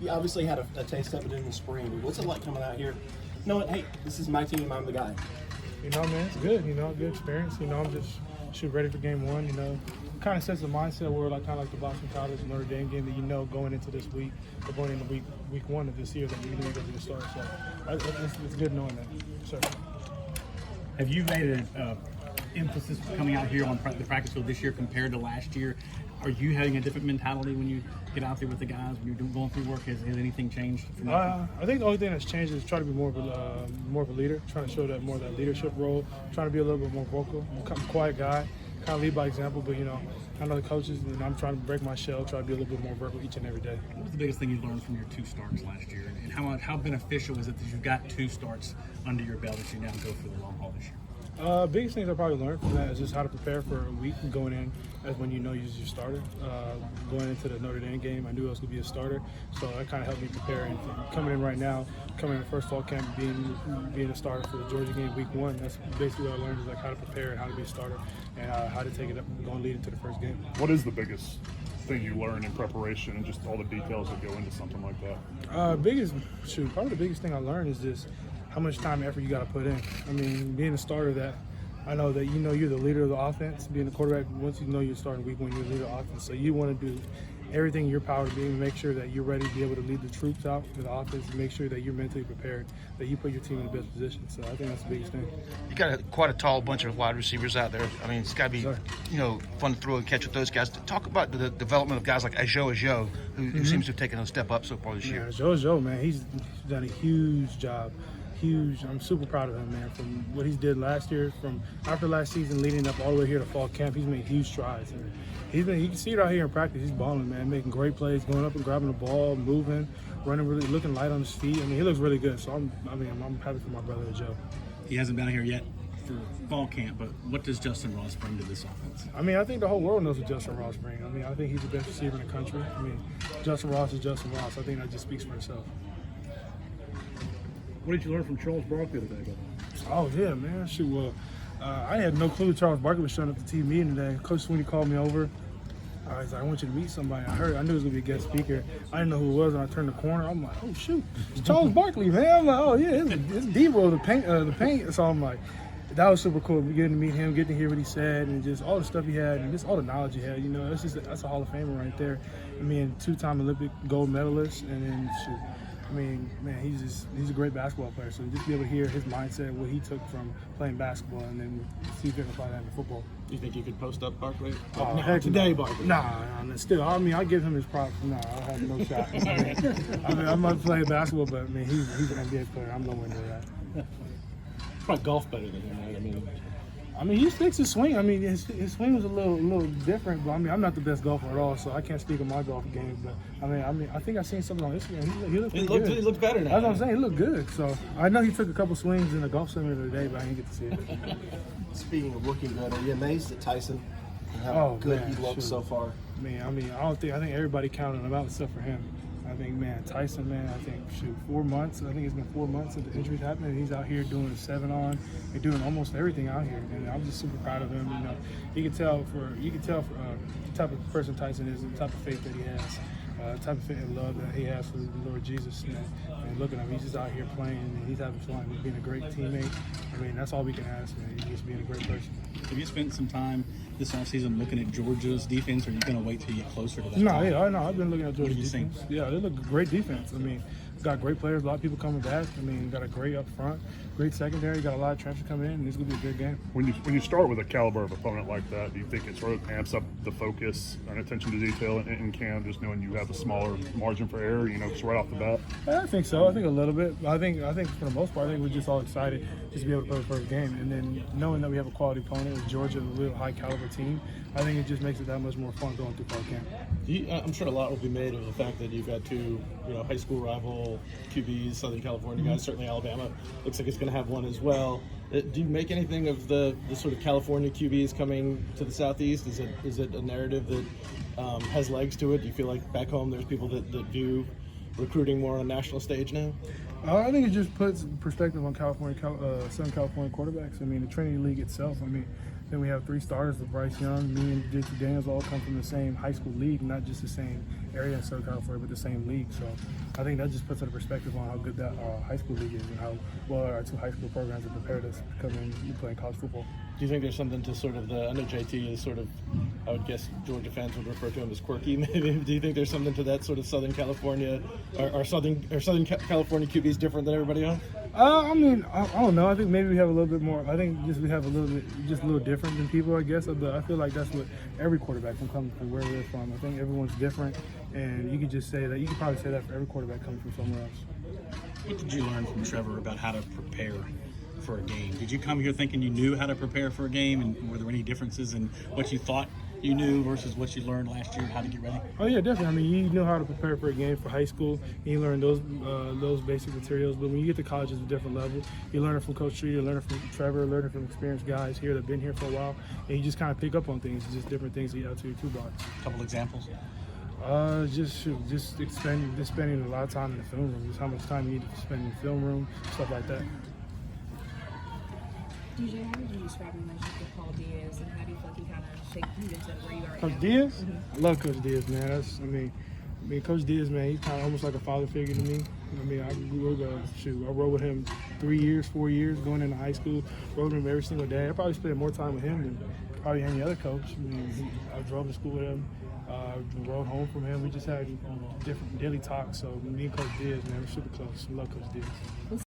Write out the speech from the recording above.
You obviously had a taste of it in the spring. What's it like coming out here knowing, hey, this is my team, I'm the guy? You know, man, it's good. You know, good experience. You know, I'm just ready for game one. You know, kind of sets the mindset where like kind of like the Boston College and Notre Dame game that you know going into this week or going into week one of this year that you're going to be the start. So it's good knowing that. Sure. Have you made an emphasis coming out here on the practice field this year compared to last year? Are you having a different mentality when you get out there with the guys, when you're going through work? Has anything changed from that? I think the only thing that's changed is trying to be more of a leader, trying to show that more of that leadership role, trying to be a little bit more vocal. I'm a quiet guy, kind of lead by example, but you know, I know the coaches, and I'm trying to break my shell, try to be a little bit more vocal each and every day. What was the biggest thing you learned from your 2 starts last year, and how beneficial is it that you've got 2 starts under your belt that you now go for the long haul this year? Biggest things I probably learned from that is just how to prepare for a week and going in as when you know you're your starter. Going into the Notre Dame game, I knew I was going to be a starter, so that kind of helped me prepare. And coming in right now, coming in the first fall camp, being a starter for the Georgia game week 1, that's basically what I learned is like how to prepare and how to be a starter and how to take it up and go and lead into the first game. What is the biggest thing you learn in preparation and just all the details that go into something like that? Probably the biggest thing I learned is just how much time and effort you got to put in. I mean, being a starter, that I know that you know you're the leader of the offense. Being a quarterback, once you know you're starting week 1, you're the leader of the offense. So you want to do everything in your power to be able to make sure that you're ready to be able to lead the troops out to the offense and make sure that you're mentally prepared, that you put your team in the best position. So I think that's the biggest thing. You got quite a tall bunch of wide receivers out there. I mean, it's got to be, you know, fun to throw and catch with those guys. Talk about the development of guys like Ajo, who seems to have taken a step up so far this year. Ajo, man, he's done a huge job. I'm super proud of him, man. From what he did last year, from after last season leading up all the way here to fall camp, he's made huge strides. And you can see it out here in practice. He's balling, man, making great plays, going up and grabbing the ball, moving, running, really looking light on his feet. I mean, he looks really good. So I'm happy for my brother Joe. He hasn't been out here yet for fall camp, but what does Justin Ross bring to this offense? I mean, I think the whole world knows what Justin Ross brings. I mean, I think he's the best receiver in the country. I mean, Justin Ross is Justin Ross. I think that just speaks for itself. What did you learn from Charles Barkley today? Oh, yeah, man. Shoot, well, I had no clue Charles Barkley was showing up to the team meeting today. Coach Sweeney called me over. He's like, I want you to meet somebody. I knew it was going to be a guest speaker. I didn't know who it was, and I turned the corner. I'm like, oh, shoot, it's Charles Barkley, man. I'm like, oh, yeah, it's D-Roll, the paint. So I'm like, that was super cool. Getting to meet him, getting to hear what he said, and just all the stuff he had, and just all the knowledge he had. You know, that's a Hall of Famer right there. I mean, 2-time Olympic gold medalist, and then shoot. I mean, man, he's a great basketball player. So just be able to hear his mindset, what he took from playing basketball, and then see if he can apply that in football. Do you think you could post up Barkley? Heck Today, no. Barkley. Nah, still. I mean, I give him his props. Nah, I have no shot. I mean, I'm not playing basketball, but I mean, he's an NBA player. I'm nowhere near that. Probably golf better than him, right? I mean, he sticks his swing. I mean, his swing was a little different, but I mean, I'm not the best golfer at all, so I can't speak on my golf game. But I think I seen something on Instagram. He looked good. He looked better now. That's what I'm saying. He looked good. So I know he took a couple swings in the golf simulator today, but I didn't get to see it. Speaking of looking good, are you amazed at Tyson and how good he looks so far? I think everybody counted him out except for him. I think, man, Tyson, man, 4 months. I think it's been 4 months since the injuries happened, and he's out here doing a 7-on. He's doing almost everything out here, and I'm just super proud of him. You know, you can tell for the type of person Tyson is, and the type of faith that he has, the type of faith and love that he has for the Lord Jesus. And look at him, he's just out here playing, and he's having fun. He's being a great teammate. I mean, that's all we can ask, man. He's just being a great person. Have you spent some time this offseason looking at Georgia's defense, or are you going to wait till you get closer to that? No, I know. I've been looking at Georgia's defense. Think? Yeah, they look great defense. I mean, got great players, a lot of people coming back. I mean, got a great up front, great secondary, got a lot of transfers coming in, and it's going to be a good game. When you start with a caliber of opponent like that, do you think it sort of amps up the focus and attention to detail in camp, just knowing you have a smaller margin for error, just right off the bat? I think so. I think a little bit. I think for the most part, I think we're just all excited just to be able to play the first game. And then knowing that we have a quality opponent with Georgia, a real high caliber team, I think it just makes it that much more fun going through fall camp. I'm sure a lot will be made of the fact that you've got 2, high school rival QBs, Southern California guys. Certainly Alabama looks like it's going to have one as well. Do you make anything of the sort of California QBs coming to the Southeast? Is it a narrative that has legs to it? Do you feel like back home there's people that view recruiting more on a national stage now? I think it just puts perspective on Southern California quarterbacks. I mean, the Trinity League itself, I mean, Then we have 3 starters with Bryce Young. Me and JT Daniels all come from the same high school league, not just the same area in Southern California, but the same league. So I think that just puts it in perspective on how good that high school league is and how well our 2 high school programs have prepared us to come in and play college football. Do you think there's something to sort of I know JT is sort of, I would guess Georgia fans would refer to him as quirky, maybe. Do you think there's something to that sort of Southern California, or Southern California QBs different than everybody else? I mean, I don't know. I think maybe we have a little bit more. I think we have a little bit, just a little different than people, I guess. I feel like that's what every quarterback can come from where they're from. I think everyone's different, and you could just say that. You could probably say that for every quarterback coming from somewhere else. What did you learn from Trevor about how to prepare for a game? Did you come here thinking you knew how to prepare for a game, and were there any differences in what you thought you knew versus what you learned last year, how to get ready? Oh yeah, definitely. I mean, you know how to prepare for a game for high school, and you learn those basic materials. But when you get to college, it's a different level. You learn it from Coach Tree, you learn it from Trevor, you learn it from experienced guys here that've been here for a while, and you just kind of pick up on things, just different things that you add to your toolbox. A couple examples. Just spending a lot of time in the film room. Just how much time you need to spend in the film room, stuff like that. DJ, how would you describe your relationship with Paul Diaz, and how do you feel like he kind of shaped you into where you are right Coach now? Diaz? I love Coach Diaz, man. I mean, Coach Diaz, man, he's kind of almost like a father figure to me. I mean, I rode with him 4 years, going into high school. Rode with him every single day. I probably spent more time with him than probably any other coach. I mean, I drove to school with him. Rode home from him. We just had different daily talks. So me and Coach Diaz, man, we're super close. I love Coach Diaz.